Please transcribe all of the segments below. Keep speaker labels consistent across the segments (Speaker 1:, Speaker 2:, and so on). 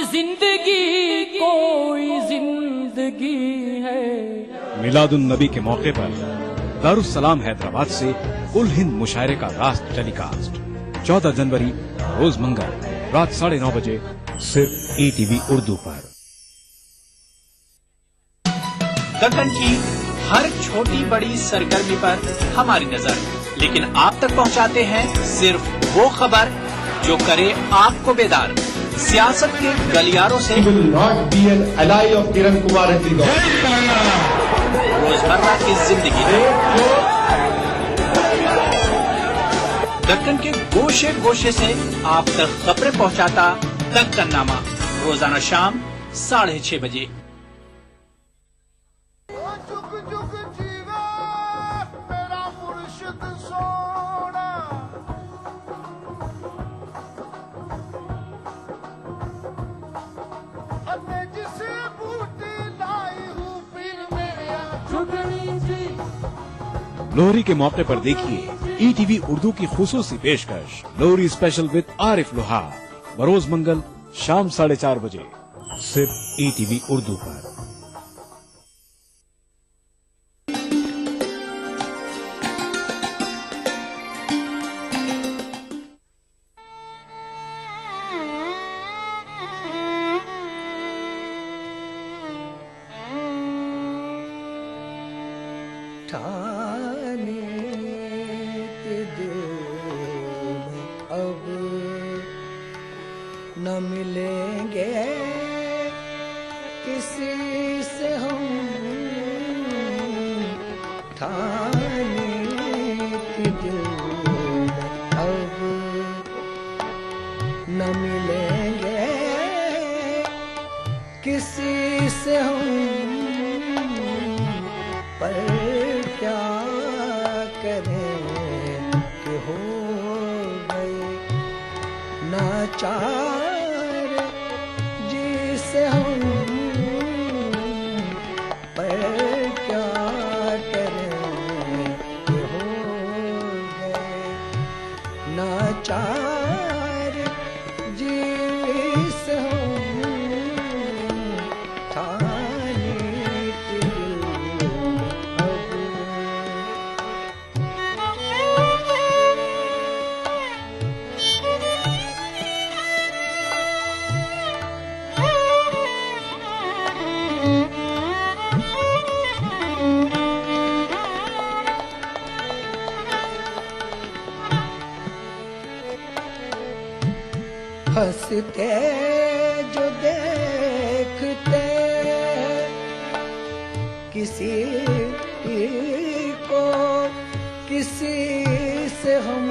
Speaker 1: जिंदगी कोई जिंदगी है।
Speaker 2: मिलादुन नबी के मौके पर दारुस्सलाम हैदराबाद से उल हिंद मुशायरे का रास्त टेलीकास्ट 14 जनवरी रोज मंगल रात 9:30 बजे सिर्फ ETV उर्दू पर।
Speaker 3: दक्कन की हर छोटी बड़ी सरगर्मी पर हमारी नजर, लेकिन आप तक पहुंचाते हैं सिर्फ वो खबर जो करे आपको बेदार। सियासत के गलियारों से रोजमर्रा की जिंदगी, दक्कन के गोशे गोशे से आप तक खबरें पहुंचाता दक्कननामा, रोजाना शाम 6:30 बजे।
Speaker 2: लोहरी के मौके पर देखिए ETV उर्दू की खुसूसी पेशकश लोहरी स्पेशल विद आरिफ लोहार, बरोज मंगल शाम 4:30 बजे सिर्फ ETV उर्दू पर।
Speaker 4: अब न मिलेंगे किसी से हम, ठाने के दिल में अब न मिलेंगे किसी से हम, पर क्या करें कि हो नाचार जिसे हम, पर क्या करें कि हो गए नाचार जिसे हम, ठाने के दिल अब। हंसते जो देखते किसी को किसी से हम,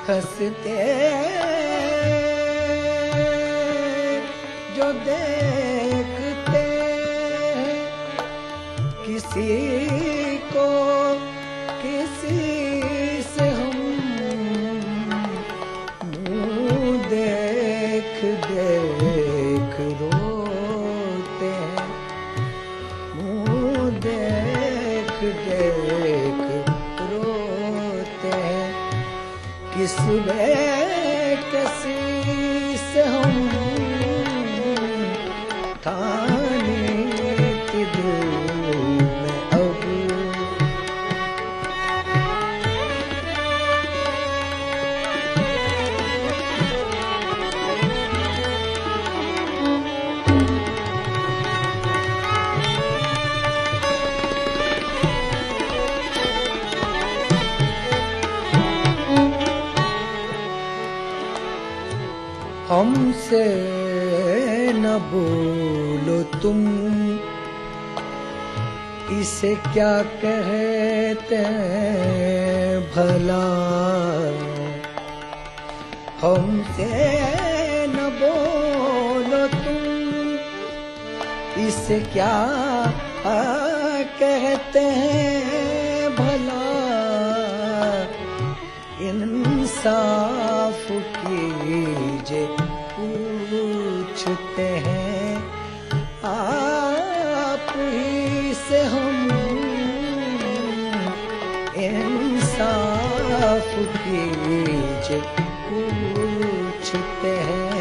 Speaker 4: हंसते जो देखते किसी को किसी से हम, देख देख रोते हैं, मुँह देख देख रोते हैं, किस बेकसी से हम, ठाने के दिल में अब। हमसे न बोलो तुम, इसे क्या कहते हैं भला, हमसे न बोलो तुम, इसे क्या कहते हैं भला, इंसाफ कीजिए पूछते हैं आप ही से हम, इंसाफ कीजिए पूछते हैं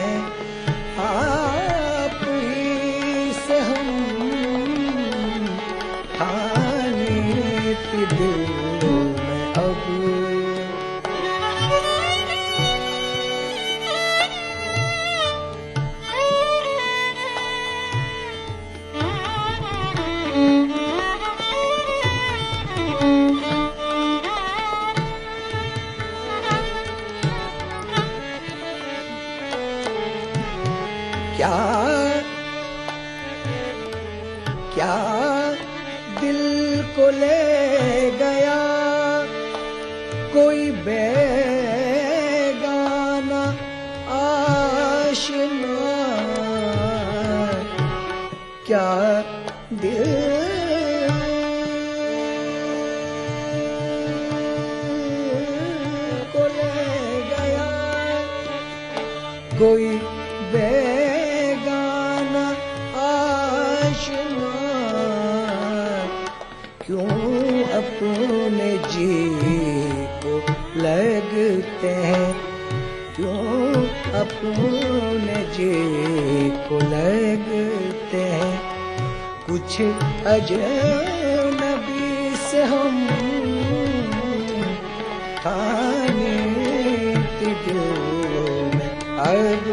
Speaker 4: क्या क्या दिल को ले गया कोई बेगाना आशना, क्या दिल को ले गया कोई बेगाना आशना, क्यों अपने जी को लगते हैं, क्यों अपने जी को लगते हैं, कुछ अजनबी से हम खाने के दिल में अब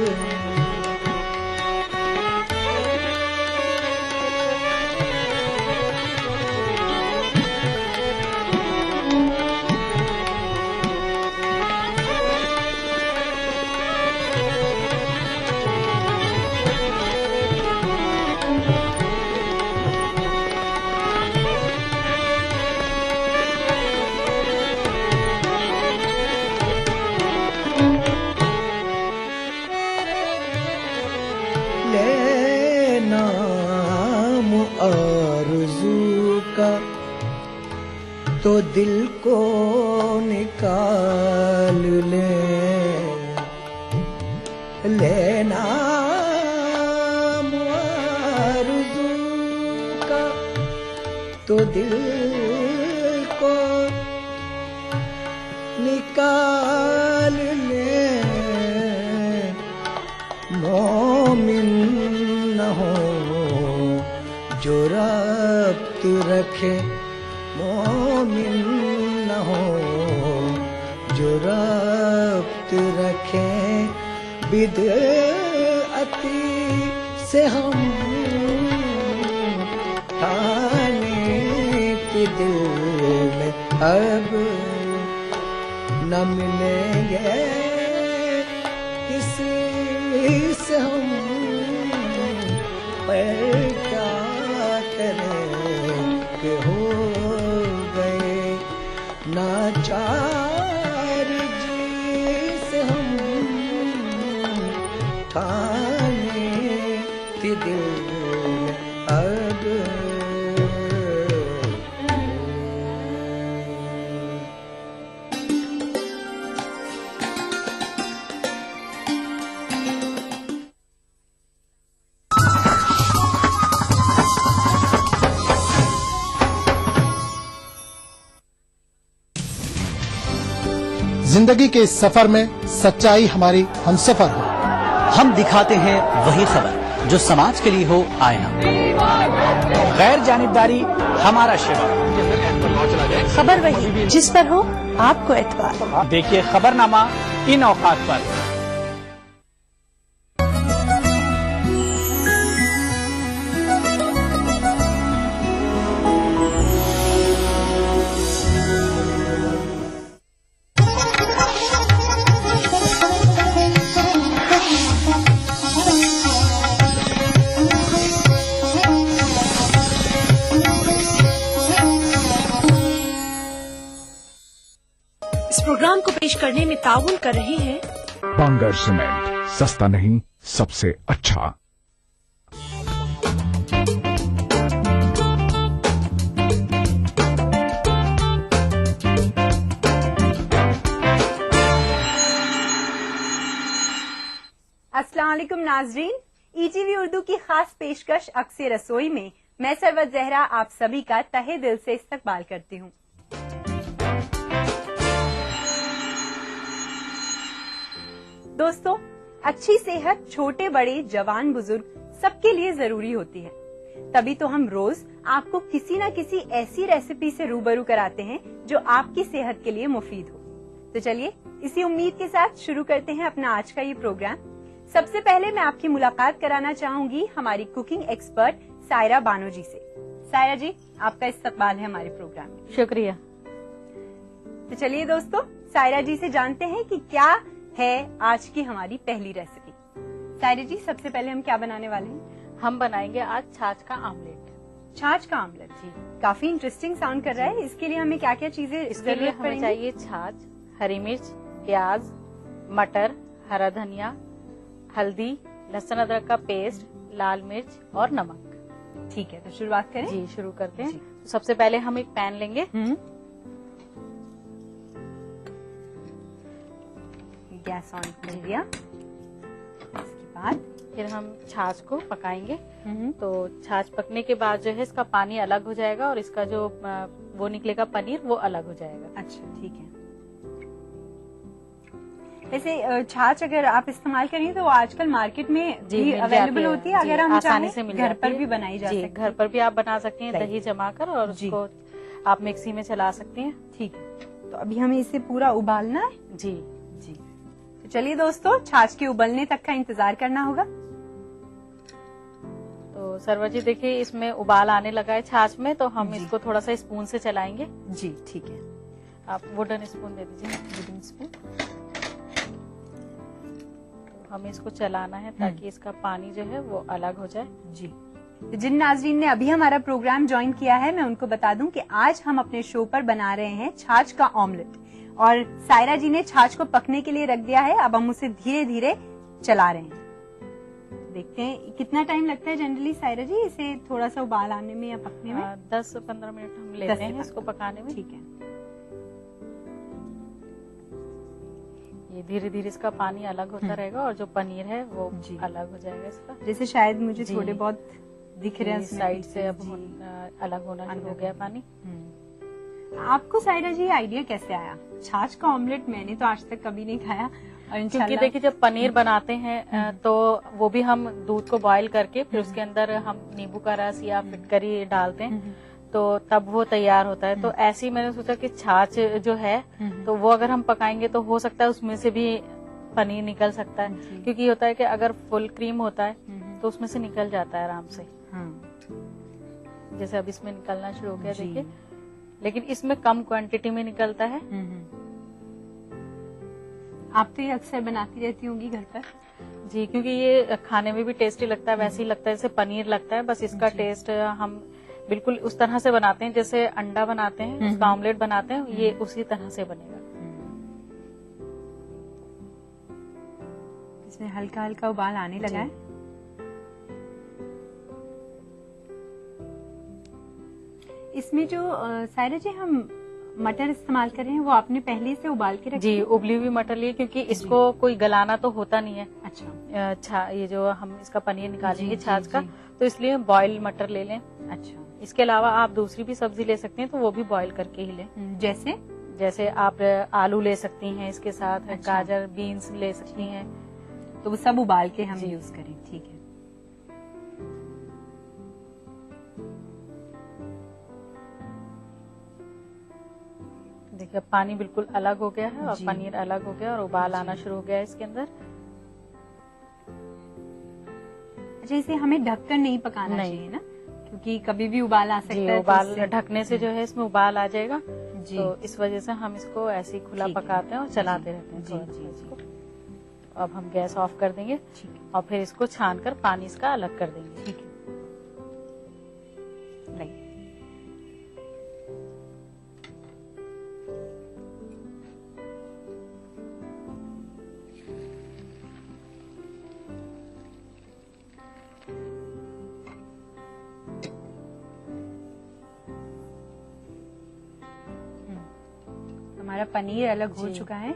Speaker 4: आरज़ू का तो दिल को निकाल लेना आरज़ू का तो दिल को निकाल ले, मोमिन न हो जो रब्त रखे, मोमिन न हो जो रब्त रखे, बिदअती से हम खाने के दिल में अब न मिलेंगे किसी से हम, पर क्या के हो गए नाचार जिसे हम खाने के दिल में अब
Speaker 5: जिंदगी के इस सफर में सच्चाई हमारी हमसफर हो।
Speaker 6: हम दिखाते हैं वही खबर जो समाज के लिए हो आईना।
Speaker 3: गैर जानिबदारी हमारा शिवा।
Speaker 7: खबर वही जिस पर हो आपको एतबार।
Speaker 3: देखिए खबरनामा इन औकात पर।
Speaker 7: इस प्रोग्राम को पेश करने में ताउन कर रहे हैं
Speaker 8: बांगर सीमेंट, सस्ता नहीं सबसे अच्छा।
Speaker 9: अस्सलाम वालेकुम नाजरीन, ईटीवी उर्दू की खास पेशकश अक्से रसोई में मैं सरवत जहरा आप सभी का तहे दिल से इस्तकबाल करती हूँ। दोस्तों, अच्छी सेहत छोटे बड़े जवान बुजुर्ग सबके लिए जरूरी होती है, तभी तो हम रोज आपको किसी न किसी ऐसी रेसिपी से रूबरू कराते हैं जो आपकी सेहत के लिए मुफीद हो। तो चलिए इसी उम्मीद के साथ शुरू करते हैं अपना आज का ये प्रोग्राम। सबसे पहले मैं आपकी मुलाकात कराना चाहूंगी हमारी कुकिंग एक्सपर्ट सायरा बानो जी से। सायरा जी, आपका इस्तकबाल है हमारे प्रोग्राम में।
Speaker 7: शुक्रिया।
Speaker 9: तो चलिए दोस्तों, सायरा जी से जानते हैं कि क्या है आज की हमारी पहली रेसिपी। सायरा जी, सबसे पहले हम क्या बनाने वाले हैं?
Speaker 7: हम बनाएंगे आज छाछ का आमलेट।
Speaker 9: छाछ का आमलेट जी, काफी इंटरेस्टिंग साउंड कर रहा है। इसके लिए हमें क्या क्या चीजें
Speaker 7: इसके लिए हमें चाहिए छाछ, हरी मिर्च, प्याज, मटर, हरा धनिया, हल्दी, लहसुन अदरक का पेस्ट, लाल मिर्च और नमक।
Speaker 9: ठीक है, तो शुरुआत करें?
Speaker 7: जी, शुरू करते हैं। तो सबसे पहले हम एक पैन लेंगे।
Speaker 9: गैस ऑन कर दिया। इसके बाद
Speaker 7: फिर हम छाछ को पकाएंगे। तो छाछ पकने के बाद जो है इसका पानी अलग हो जाएगा और इसका जो वो निकलेगा पनीर, वो अलग हो जाएगा।
Speaker 9: अच्छा, ठीक है। वैसे छाछ अगर आप इस्तेमाल करेंगे तो आजकल मार्केट में
Speaker 7: जी
Speaker 9: भी अवेलेबल होती है, अगर हम
Speaker 7: आसानी से मिल
Speaker 9: घर
Speaker 7: जाती
Speaker 9: पर
Speaker 7: है।
Speaker 9: भी बनाई जा सकती है।
Speaker 7: घर पर भी आप बना सकती हैं, दही जमाकर, और
Speaker 9: जी।
Speaker 7: उसको आप मिक्सी में चला सकती हैं।
Speaker 9: ठीक है, तो अभी हमें इसे पूरा उबालना है।
Speaker 7: जी
Speaker 9: जी, तो चलिए दोस्तों, छाछ के उबलने तक का इंतजार करना होगा।
Speaker 7: तो सरवर जी देखिए, इसमें उबाल आने लगा है छाछ में, तो हम इसको थोड़ा सा स्पून से चलाएंगे।
Speaker 9: जी, ठीक है।
Speaker 7: आप वुडन स्पून दे दीजिए।
Speaker 9: Wooden spoon.
Speaker 7: हमें इसको चलाना है ताकि इसका पानी जो है वो अलग हो जाए।
Speaker 9: जी, तो जिन नाजरीन ने अभी हमारा प्रोग्राम ज्वाइन किया है, मैं उनको बता दूं कि आज हम अपने शो पर बना रहे हैं छाछ का ऑमलेट, और सायरा जी ने छाछ को पकने के लिए रख दिया है। अब हम उसे धीरे धीरे चला रहे हैं। देखते हैं कितना टाइम लगता है जनरली सायरा जी इसे थोड़ा सा उबाल आने में या पकने में?
Speaker 7: 10-15 मिनट हम लेते हैं इसको पकाने में।
Speaker 9: ठीक है।
Speaker 7: ये धीरे धीरे इसका पानी अलग होता रहेगा और जो पनीर है वो अलग हो जाएगा इसका।
Speaker 9: जैसे शायद मुझे थोड़े बहुत दिख रहे हैं
Speaker 7: साइड से, अब अलग होना शुरू हो गया पानी।
Speaker 9: आपको सायरा जी आइडिया कैसे आया? छाछ का ऑमलेट मैंने तो आज तक कभी नहीं खाया।
Speaker 7: क्योंकि देखिए, जब पनीर बनाते हैं तो वो भी हम दूध को बॉईल करके फिर उसके अंदर हम नींबू का रस या फिटकरी डालते हैं, तो तब वो तैयार होता है। तो ऐसे ही मैंने सोचा कि छाछ जो है तो वो अगर हम पकाएंगे तो हो सकता है उसमें से भी पनीर निकल सकता है। क्योंकि होता है कि अगर फुल क्रीम होता है तो उसमें से निकल जाता है आराम से। जैसे अब इसमें निकलना शुरू हो गया देखिए, लेकिन इसमें कम क्वांटिटी में निकलता है।
Speaker 9: आप तो ये अक्सर बनाती रहती होंगी घर पर?
Speaker 7: जी, क्योंकि ये खाने में भी टेस्टी लगता है, वैसे ही लगता है जैसे पनीर लगता है, बस इसका टेस्ट हम बिल्कुल उस तरह से बनाते हैं जैसे अंडा बनाते हैं, उसका ऑमलेट बनाते हैं, ये उसी तरह से बनेगा।
Speaker 9: इसमें हल्का हल्का उबाल आने लगा है। इसमें जो सायरा जी हम मटर इस्तेमाल कर रहे हैं वो आपने पहले से उबाल के रखी?
Speaker 7: जी, उबली हुई मटर ली, क्योंकि इसको कोई गलाना तो होता नहीं है।
Speaker 9: अच्छा।
Speaker 7: ये जो हम इसका पनीर निकालेंगे छाछ का, तो इसलिए बॉइल्ड मटर ले लें।
Speaker 9: अच्छा।
Speaker 7: इसके अलावा आप दूसरी भी सब्जी ले सकते हैं, तो वो भी बॉईल करके ही लें। जैसे आप आलू ले सकती हैं इसके साथ। अच्छा। गाजर, बीन्स ले सकती हैं,
Speaker 9: तो वो सब उबाल के हम यूज करें। ठीक है।
Speaker 7: देखिए, पानी बिल्कुल अलग हो गया है और पनीर अलग हो गया और उबाल आना शुरू हो गया है इसके अंदर।
Speaker 9: अच्छा, इसे हमें ढककर नहीं पकाना चाहिए ना, क्योंकि कभी भी उबाल आ सकता है।
Speaker 7: उबाल ढकने से जो है इसमें उबाल आ जाएगा, तो इस वजह से हम इसको ऐसे ही खुला पकाते हैं और चलाते रहते हैं थोड़ा इसको। अब हम गैस ऑफ कर देंगे और फिर इसको छान कर पानी इसका अलग कर देंगे।
Speaker 9: ठीक है। हमारा पनीर अलग हो चुका है।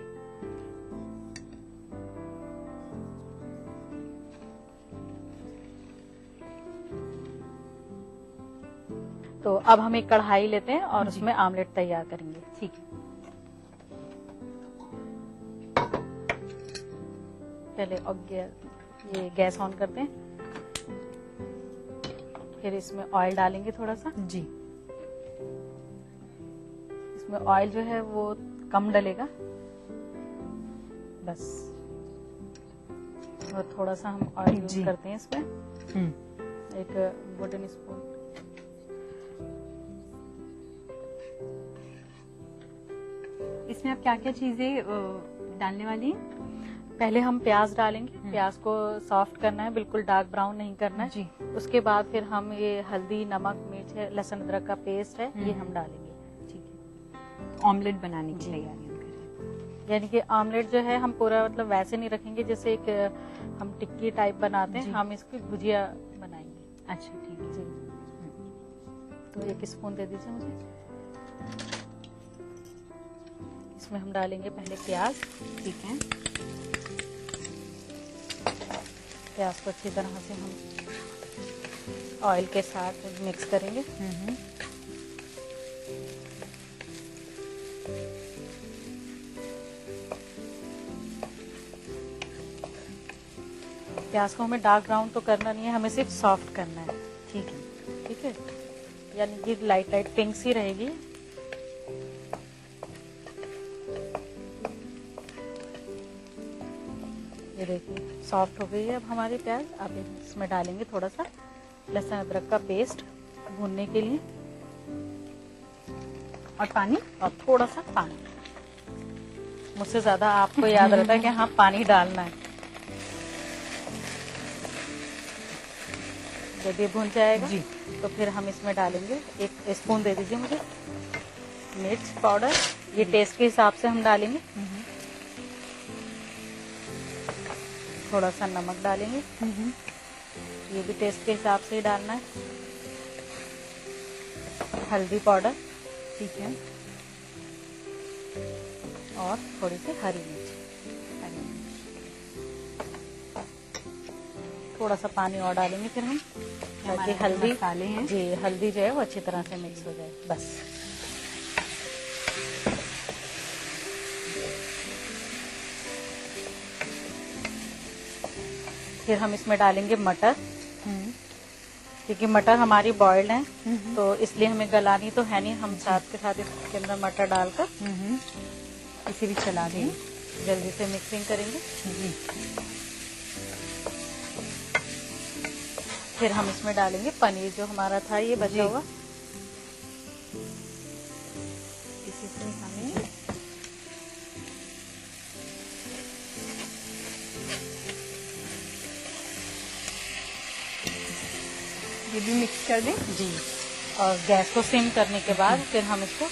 Speaker 7: तो अब हम एक कढ़ाई लेते हैं और उसमें आमलेट तैयार करेंगे।
Speaker 9: ठीक है।
Speaker 7: पहले ये गैस ऑन करते हैं, फिर इसमें ऑयल डालेंगे थोड़ा सा।
Speaker 9: जी।
Speaker 7: इसमें ऑयल जो है वो कम डलेगा, बस। और थोड़ा सा हम ऑयल यूज करते हैं इसमें, एक वुडन स्पून।
Speaker 9: इसमें आप क्या क्या चीजें डालने वाली हैं?
Speaker 7: पहले हम प्याज डालेंगे। प्याज को सॉफ्ट करना है, बिल्कुल डार्क ब्राउन नहीं करना है।
Speaker 9: जी।
Speaker 7: उसके बाद फिर हम ये हल्दी, नमक, मिर्च है, लहसुन अदरक का पेस्ट है, ये हम डालेंगे।
Speaker 9: ठीक है, ऑमलेट बनाने की तैयारी हम कर रहे हैं।
Speaker 7: यानी कि ऑमलेट जो है हम पूरा मतलब वैसे नहीं रखेंगे जैसे एक हम टिक्की टाइप बनाते हैं, हम इसकी भुजिया बनाएंगे।
Speaker 9: अच्छा, ठीक है
Speaker 7: जी। तो 1 स्पून दे दीजिए मुझे। इसमें हम डालेंगे पहले प्याज।
Speaker 9: ठीक है।
Speaker 7: प्याज को अच्छी तरह से हम ऑयल के साथ मिक्स करेंगे। प्याज को हमें डार्क ब्राउन तो करना नहीं है, हमें सिर्फ सॉफ्ट करना है।
Speaker 9: ठीक है।
Speaker 7: ठीक है, यानी कि लाइट लाइट पिंक सी रहेगी। ये देखिए सॉफ्ट हो गई है अब हमारी प्याज। अब इसमें डालेंगे थोड़ा सा लहसुन अदरक का पेस्ट भूनने के लिए,
Speaker 9: और पानी,
Speaker 7: और थोड़ा सा पानी। मुझसे ज्यादा आपको याद रहता है कि हाँ पानी डालना है। जब ये भून जाएगा
Speaker 9: जी,
Speaker 7: तो फिर हम इसमें डालेंगे 1 स्पून दे दीजिए मुझे मिर्च पाउडर, ये टेस्ट के हिसाब से हम डालेंगे। थोड़ा सा नमक डालेंगे, ये भी टेस्ट के हिसाब से ही डालना है। हल्दी पाउडर,
Speaker 9: ठीक है,
Speaker 7: और थोड़ी सी हरी मिर्च। थोड़ा सा पानी और डालेंगे फिर हम, ताकि हल्दी
Speaker 9: मसाले हैं
Speaker 7: जी, हल्दी जो है वो अच्छी तरह से मिक्स हो जाए। बस फिर हम इसमें डालेंगे मटर, क्योंकि मटर हमारी बॉइल्ड है, तो इसलिए हमें गलानी तो है नहीं। हम साथ के साथ इसके अंदर मटर डालकर
Speaker 9: इसे भी चला दें,
Speaker 7: जल्दी से मिक्सिंग करेंगे।
Speaker 9: जी।
Speaker 7: फिर हम इसमें डालेंगे पनीर जो हमारा था ये बचा हुआ। इसी से हमें
Speaker 9: ये भी मिक्स कर दें।
Speaker 7: जी, और गैस को सिम करने के बाद फिर हम इसको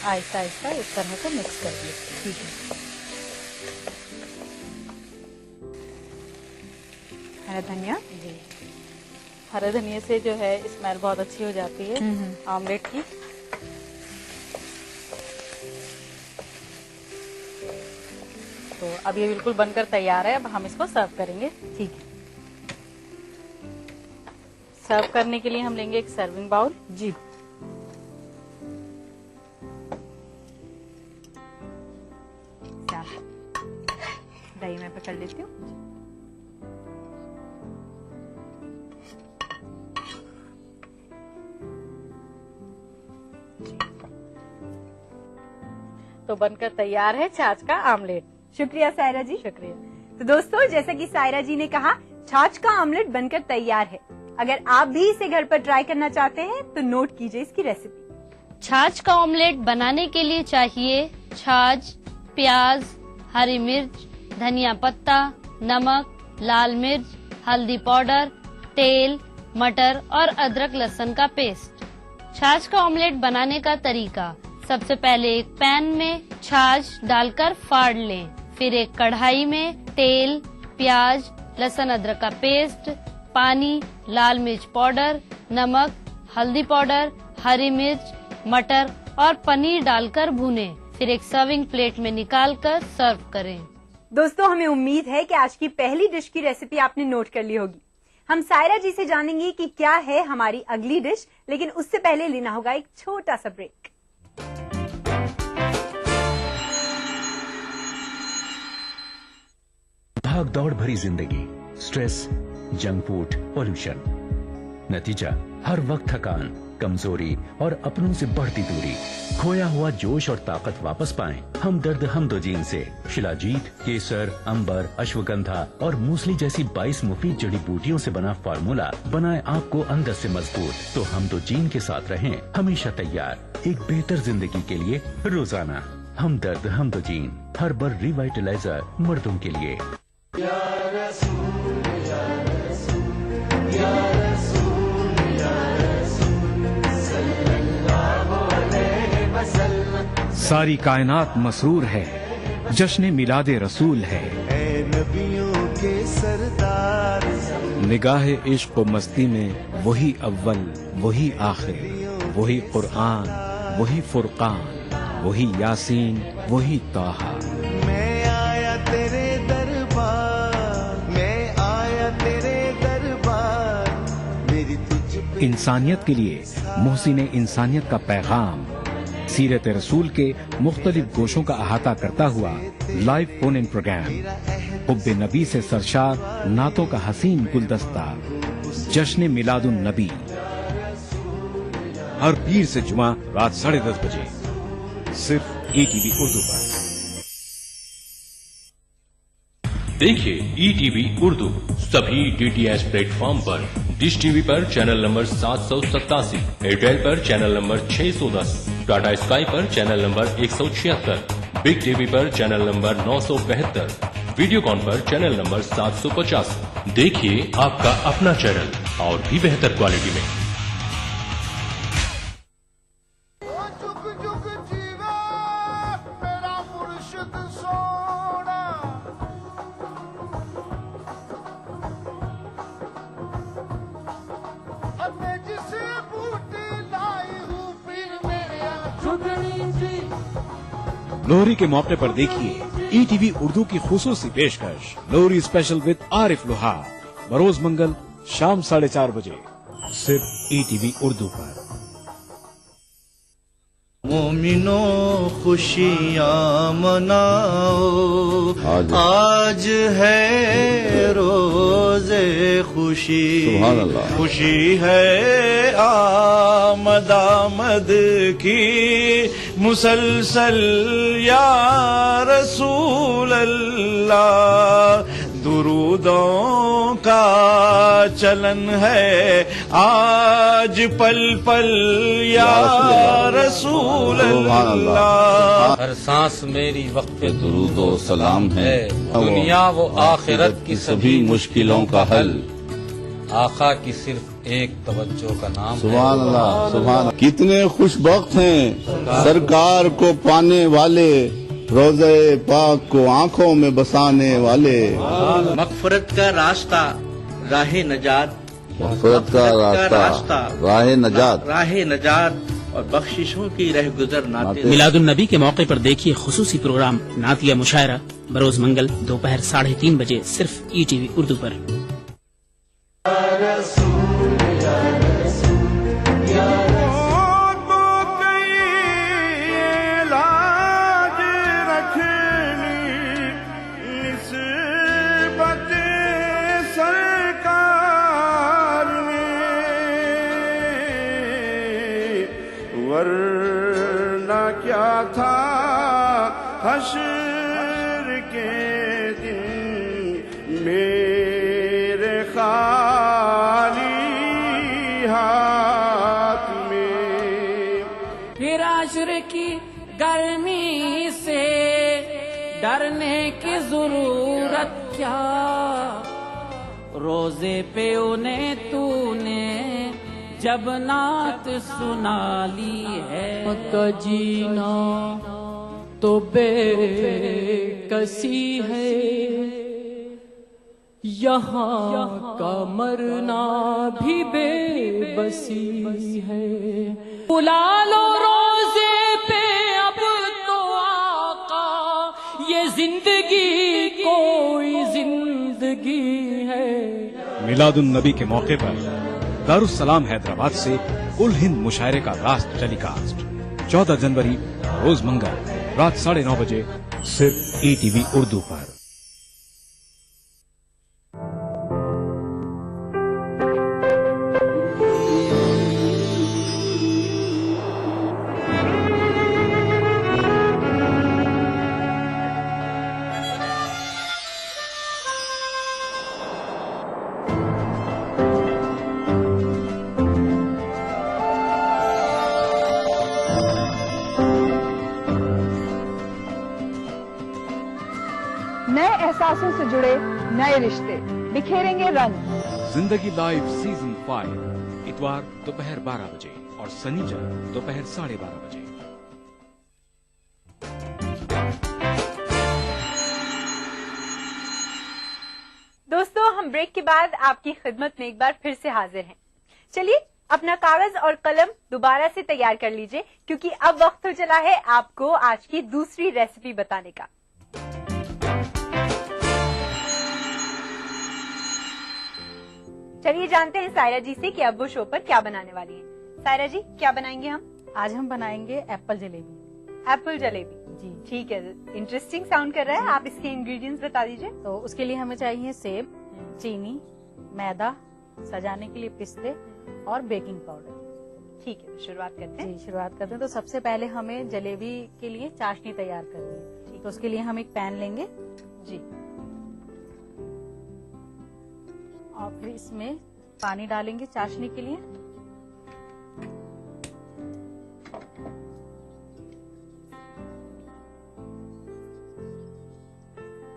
Speaker 7: आहिस्ता आहिस्ता इस तरह से मिक्स करेंगे।
Speaker 9: ठीक है। हरा धनिया,
Speaker 7: जी, हरे धनिया से जो है स्मेल बहुत अच्छी हो जाती है ऑमलेट की। तो अब ये बिल्कुल बनकर तैयार है। अब हम इसको सर्व करेंगे।
Speaker 9: ठीक है।
Speaker 7: सर्व करने के लिए हम लेंगे एक सर्विंग बाउल।
Speaker 9: जी। दही मैं पकड़ लेती हूँ।
Speaker 7: तो बनकर तैयार है छाछ का आमलेट।
Speaker 9: शुक्रिया सायरा जी।
Speaker 7: शुक्रिया।
Speaker 9: तो दोस्तों, जैसा कि सायरा जी ने कहा, छाछ का आमलेट बनकर तैयार है। अगर आप भी इसे घर पर ट्राई करना चाहते हैं तो नोट कीजिए इसकी रेसिपी।
Speaker 10: छाछ का ऑमलेट बनाने के लिए चाहिए छाछ, प्याज, हरी मिर्च, धनिया पत्ता, नमक, लाल मिर्च, हल्दी पाउडर, तेल, मटर और अदरक लहसुन का पेस्ट। छाछ का ऑमलेट बनाने का तरीका: सबसे पहले एक पैन में छाछ डालकर फाड़ लें, फिर एक कढ़ाई में तेल, प्याज, लहसुन अदरक का पेस्ट, पानी, लाल मिर्च पाउडर, नमक, हल्दी पाउडर, हरी मिर्च, मटर और पनीर डालकर भूनें, फिर एक सर्विंग प्लेट में निकालकर सर्व करें।
Speaker 9: दोस्तों, हमें उम्मीद है कि आज की पहली डिश की रेसिपी आपने नोट कर ली होगी। हम सायरा जी से जानेंगे कि क्या है हमारी अगली डिश, लेकिन उससे पहले लेना होगा एक छोटा सा ब्रेक।
Speaker 11: भाग दौड़ भरी जिंदगी, स्ट्रेस, जंक फूड, पॉल्यूशन, नतीजा हर वक्त थकान, कमजोरी और अपनों से बढ़ती दूरी। खोया हुआ जोश और ताकत वापस पाएं हमदर्द हमदोजीन से। शिलाजीत, केसर, अंबर, अश्वगंधा और मूसली जैसी 22 मुफीद जड़ी बूटियों से बना फार्मूला बनाए आपको अंदर से मजबूत। तो हमदोजीन के साथ रहें हमेशा तैयार, एक बेहतर जिंदगी के लिए रोजाना। हमदर्द हमदोजीन हर्बल रिवाइटलाइजर मर्दों के लिए।
Speaker 2: सारी कायनात मसरूर है, जश्न मिलादे रसूल है।
Speaker 12: के सरदार
Speaker 2: निगाहे इश्क व मस्ती में वही अव्वल वही आखिर, वही कुरआन वही फुरकान, वही यासीन वही ताहा।
Speaker 12: मैं आया तेरे दरबार, मैं आया तेरे दरबार, मेरी तुझ
Speaker 2: इंसानियत के लिए मोहसिन इंसानियत का पैगाम सीरत रसूल के मुख्तलिफ गोशों का अहाता करता हुआ लाइव फोन इन प्रोग्राम हुब्बे नबी से सरशार नातों का हसीन गुलदस्ता जश्न मिलादुन नबी हर पीर से जुमा रात 10:30 बजे सिर्फ ETV उर्दू पर।
Speaker 13: देखिए ETV उर्दू सभी DTH प्लेटफॉर्म पर। डिश टीवी पर चैनल नंबर 787, एयरटेल पर चैनल नंबर 610, टाटा स्काई पर चैनल नंबर 176, बिग टीवी पर चैनल नंबर 972, वीडियोकॉन पर चैनल नंबर 750। देखिए आपका अपना चैनल और भी बेहतर क्वालिटी में।
Speaker 2: लोहरी के मौके पर देखिए ETV उर्दू की खुसूसी पेशकश लोहरी स्पेशल विद आरिफ लोहार बरोज मंगल शाम 4:30 बजे सिर्फ ETV उर्दू पर।
Speaker 12: मोमिनो खुशियाँ मनाओ, आज है रोज़े खुशी, खुशी है आमद आमद की मुसलसल या रसूल अल्लाह। दुरूदों का चलन है आज पल पल या रसूल अल्लाह।
Speaker 14: हर सांस मेरी वक्त दुरूदो सलाम है, दुनिया वो आखिरत की सभी मुश्किलों का हल, आका की सिर्फ एक तवज्जो का नाम।
Speaker 15: सुभान अल्लाह, सुभान अल्लाह। कितने खुशबख्त हैं सरकार को पाने वाले, रोज़े पाक को आंखों में बसाने वाले।
Speaker 16: मगफरत का रास्ता राह नजात,
Speaker 15: मगफरत का रास्ता राह नजात,
Speaker 16: राह नजात और बख्शिशों की रह गुजर नाते।
Speaker 17: मिलादुन नबी के मौके पर देखिए खुसूसी प्रोग्राम नातिया मुशायरा बरोज मंगल दोपहर 3:30 बजे सिर्फ ETV उर्दू पर।
Speaker 12: वरना क्या था हश्र के दिन मेरे खाली हाथ में।
Speaker 1: फिर आश्र की गर्मी से डरने की जरूरत क्या, रोजे पे उन्हें तूने जब नात सुना ली है।
Speaker 18: का जीना तो बेकसी है, यहाँ का मरना भी बेबसी है। बुला लो रोजे पे अब तो आका, ये जिंदगी कोई जिंदगी है।
Speaker 2: मिलादुन नबी के मौके पर दारुस्सलाम हैदराबाद से कुल हिंद मुशायरे का रास्त टेलीकास्ट 14 जनवरी रोज मंगल रात 9:30 बजे सिर्फ ETV उर्दू पर।
Speaker 19: नए एहसासों से जुड़े नए रिश्ते बिखेरेंगे रंग।
Speaker 2: जिंदगी लाइव सीजन 5 इतवार दोपहर 12 बजे और शनिवार दोपहर 12:30 बजे।
Speaker 9: दोस्तों, हम ब्रेक के बाद आपकी खिदमत में एक बार फिर से हाजिर हैं। चलिए अपना कागज और कलम दोबारा से तैयार कर लीजिए, क्योंकि अब वक्त हो चला है आपको आज की दूसरी रेसिपी बताने का। चलिए जानते हैं सायरा जी से कि अब वो शो पर क्या बनाने वाली हैं। सायरा जी, क्या बनाएंगे हम?
Speaker 7: आज हम बनाएंगे एप्पल जलेबी।
Speaker 9: एप्पल जलेबी, जी ठीक है, इंटरेस्टिंग साउंड कर रहा है। आप इसके इंग्रेडिएंट्स बता दीजिए।
Speaker 7: तो उसके लिए हमें चाहिए सेब, चीनी, मैदा, सजाने के लिए पिस्ते और बेकिंग पाउडर।
Speaker 9: ठीक है, तो शुरुआत करते हैं।
Speaker 7: जी शुरुआत करते हैं। तो सबसे पहले हमें जलेबी के लिए चाशनी तैयार करनी है। तो उसके लिए हम एक पैन लेंगे
Speaker 9: जी,
Speaker 7: और फिर इसमें पानी डालेंगे चाशनी के लिए।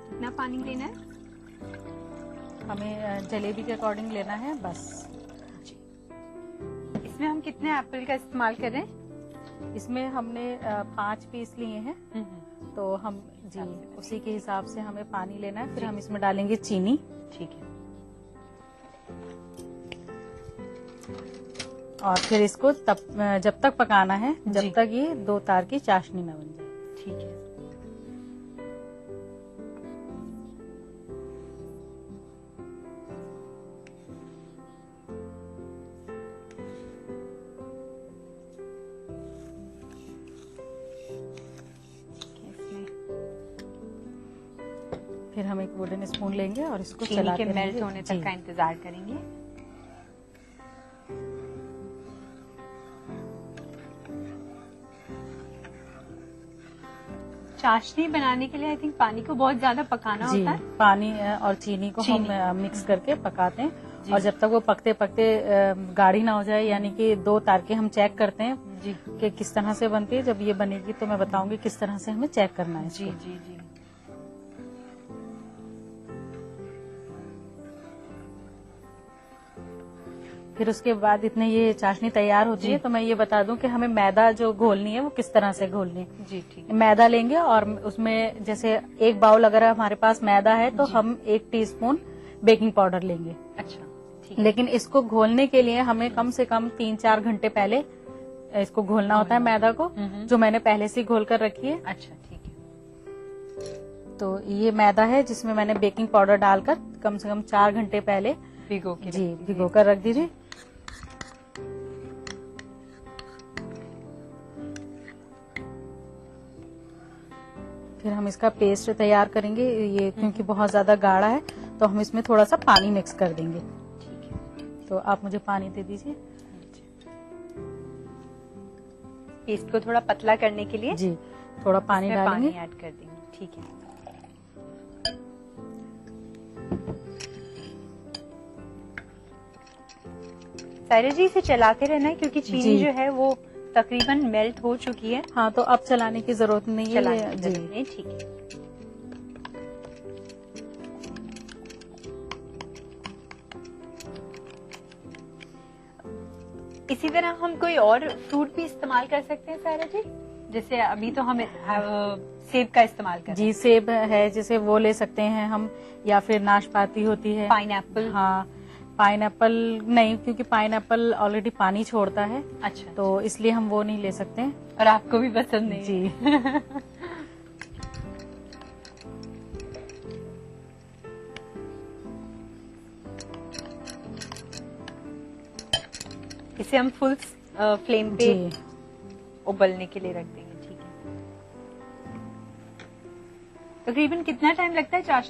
Speaker 9: कितना पानी लेना है?
Speaker 7: हमें जलेबी के अकॉर्डिंग लेना है बस।
Speaker 9: इसमें हम कितने एप्पल का इस्तेमाल कर रहे हैं?
Speaker 7: इसमें हमने 5 पीस लिए हैं, तो हम जी उसी के हिसाब से हमें पानी लेना है। फिर हम इसमें डालेंगे चीनी।
Speaker 9: ठीक है,
Speaker 7: और फिर इसको जब तक पकाना है जब तक ये 2 तार की चाशनी न बन जाए।
Speaker 9: ठीक है,
Speaker 7: फिर हम एक वुडन स्पून लेंगे और इसको
Speaker 9: चीनी
Speaker 7: चलाते
Speaker 9: के मेल्ट
Speaker 7: रहेंगे।
Speaker 9: होने तक का इंतजार करेंगे। चाशनी बनाने के लिए आई थिंक पानी को बहुत ज्यादा पकाना
Speaker 7: जी,
Speaker 9: होता है।
Speaker 7: पानी और चीनी को हम मिक्स करके पकाते हैं, और जब तक वो पकते पकते गाढ़ी ना हो जाए, यानी कि 2 तार के हम चेक करते हैं
Speaker 9: जी
Speaker 7: कि किस तरह से बनती है। जब ये बनेगी तो मैं बताऊंगी किस तरह से हमें चेक करना है।
Speaker 9: जी जी जी।
Speaker 7: फिर उसके बाद इतने ये चाशनी तैयार होती है, तो मैं ये बता दूं कि हमें मैदा जो घोलनी है वो किस तरह से घोलनी है।
Speaker 9: जी ठीक।
Speaker 7: मैदा लेंगे और उसमें जैसे 1 बाउल अगर हमारे पास मैदा है तो हम 1 टीस्पून बेकिंग पाउडर लेंगे।
Speaker 9: अच्छा,
Speaker 7: लेकिन इसको घोलने के लिए हमें कम से कम 3-4 घंटे पहले इसको घोलना होता है मैदा को, जो मैंने पहले से घोल कर रखी है।
Speaker 9: अच्छा ठीक है।
Speaker 7: तो ये मैदा है जिसमें मैंने बेकिंग पाउडर डालकर कम से कम 4 घंटे पहले भिगो कर रख दीजिए। फिर हम इसका पेस्ट तैयार करेंगे। ये क्योंकि बहुत ज्यादा गाढ़ा है तो हम इसमें थोड़ा सा पानी मिक्स कर देंगे।
Speaker 9: ठीक है,
Speaker 7: तो आप मुझे पानी दे दीजिए।
Speaker 9: पेस्ट को थोड़ा पतला करने के लिए
Speaker 7: जी थोड़ा पानी डालेंगे।
Speaker 9: पानी ऐड कर देंगे। ठीक है, सायरा जी इसे चलाते रहना है क्योंकि चीनी जो है वो तकरीबन मेल्ट हो चुकी है।
Speaker 7: हाँ, तो अब चलाने की जरूरत नहीं है।
Speaker 9: जी नहीं, ठीक है। इसी तरह हम कोई और फ्रूट भी इस्तेमाल कर सकते हैं सायरा जी? जैसे अभी तो हम सेब का इस्तेमाल कर।
Speaker 7: जी सेब है, जैसे वो ले सकते हैं हम, या फिर नाशपाती होती है,
Speaker 9: पाइनएप्पल।
Speaker 7: हाँ, पाइनएप्पल नहीं, क्योंकि पाइनएप्पल ऑलरेडी पानी छोड़ता है।
Speaker 9: अच्छा,
Speaker 7: तो इसलिए हम वो नहीं ले सकते हैं।
Speaker 9: और आपको भी पसंद नहीं?
Speaker 7: जी
Speaker 9: इसे हम फुल फ्लेम पे उबलने के लिए रख देंगे। ठीक है, तकरीबन कितना टाइम लगता है चाशनी